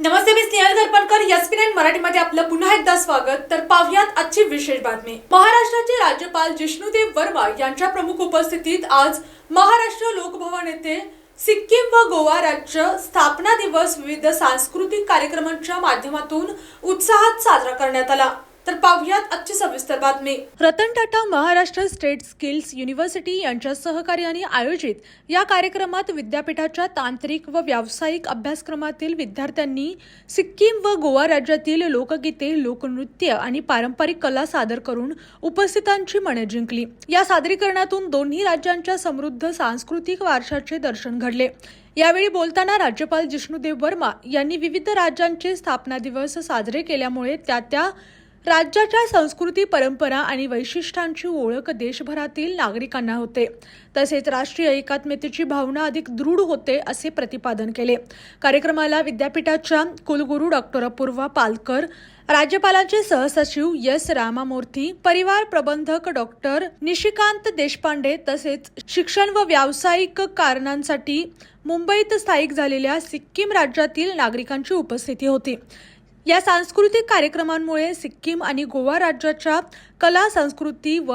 नमस्ते, मी स्नेहल दर्पणकर. एसपी9 मराठीमध्ये आपलं पुन्हा एकदा स्वागत. तर पाहुयात आजची विशेष बातमी. महाराष्ट्राचे राज्यपाल जिष्णुदेव वर्मा यांच्या प्रमुख उपस्थितीत आज महाराष्ट्र लोकभवन येथे सिक्कीम व गोवा राज्य स्थापना दिवस विविध सांस्कृतिक कार्यक्रमांच्या माध्यमातून उत्साहात साजरा करण्यात आला. तर पाहुयात आजची सविस्तर बातमी. Ratan Tata Maharashtra state skills university यांच्या सहकार्याने आयोजित या कार्यक्रमात विद्यापीठाच्या तांत्रिक व व्यावसायिक अभ्यासक्रमातील विद्यार्थ्यांनी सिक्कीम व गोवा राज्यातील लोकगीते, लोकनृत्य आणि पारंपरिक कला सादर करून उपस्थितांची मने जिंकली. या सादरीकरणातून दोन्ही राज्यांच्या समृद्ध सांस्कृतिक वारशाचे दर्शन घडले. यावेळी बोलताना राज्यपाल जिष्णुदेव वर्मा यांनी विविध राज्यांचे स्थापना दिवस साजरे केल्यामुळे त्या राज्याच्या संस्कृती, परंपरा आणि वैशिष्ट्यांची ओळख देशभरातील नागरिकांना होते. तसेच राष्ट्रीय एकात्मतेची भावना अधिक दृढ होते असे प्रतिपादन केले. कार्यक्रमाला विद्यापीठाच्या कुलगुरू डॉक्टर अपूर्वा पालकर, राज्यपालांचे सहसचिव एस रामामूर्ती, परिवार प्रबंधक डॉक्टर निशिकांत देशपांडे तसेच शिक्षण व व्यावसायिक कारणांसाठी मुंबईत स्थायिक झालेल्या सिक्कीम राज्यातील नागरिकांची उपस्थिती होती. या सांस्कृतिक कार्यक्रमांमुळे सिक्कीम आणि गोवा राज्याच्या कला, संस्कृती व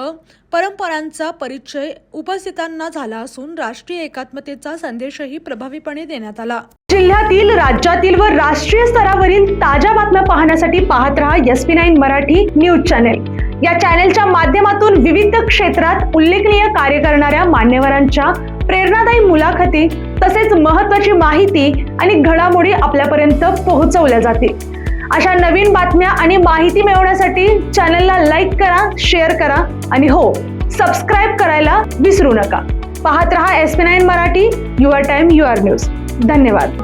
परंपरांचा परिचय उपस्थितांना झाला असून राष्ट्रीय एकात्मतेचा संदेशही प्रभावीपणे देण्यात आला. जिल्ह्यातील, राज्यातील व राष्ट्रीय स्तरावरील ताज्या बातम्या पाहण्यासाठी पाहत रहा एसपी9 मराठी न्यूज चॅनेल. या चॅनेलच्या माध्यमातून विविध क्षेत्रात उल्लेखनीय कार्य करणाऱ्या मान्यवरांच्या प्रेरणादायी मुलाखती तसेच महत्त्वाची माहिती आणि घडामोडी आपल्यापर्यंत पोहोचवल्या जातील. अशा नवीन बातम्या आणि माहिती मिळवण्यासाठी चॅनलला लाईक करा, शेअर करा आणि हो, सबस्क्राईब करायला विसरू नका. पाहत रहा एसपी9 Marathi, your time your news. धन्यवाद.